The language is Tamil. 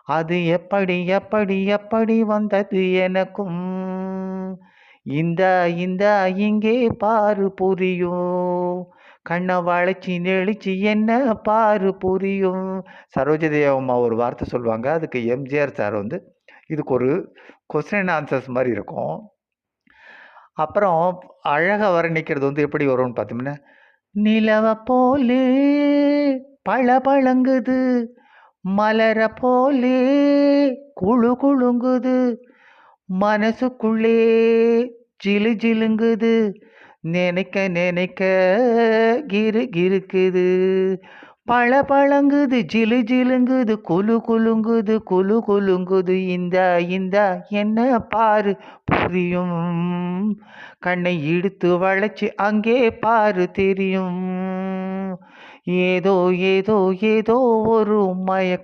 அது எப்படி எப்படி எப்படி வந்தது எனக்கும். இந்தா இந்தா இங்கே பாரு புரியும். கண்ண வளைச்சி நெளிச்சு என்ன பாரு புரியும். சரோஜதேவ அம்மா ஒரு வார்த்தை சொல்லுவாங்க. அதுக்கு எம்ஜிஆர் சார் வந்து இதுக்கு ஒரு கொஸ்டின் அண்ட் ஆன்சர்ஸ் மாரி இருக்கும். அப்புறம் அழகா வர்ணிக்கிறது வந்து எப்படி வரும்னு பார்த்தோம்னா, நிலவ போலே பளபளங்குது, மலர போலே குளு குளுங்குது, மனசுக்குள்ளே ஜிலு ஜிலுங்குது, நினைக்க நினைக்க கிறு கிறுக்குது. பளபளங்குது, ஜிலு ஜிலுங்குது, குலு குலுங்குது, குலு குலுங்குது, இந்தா இந்தா என்ன பாரு புரியும். கண்ணை இழுத்து வளைச்சு அங்கே பாரு தெரியும். ஏதோ ஏதோ ஏதோ ஒரு மயக்கம்.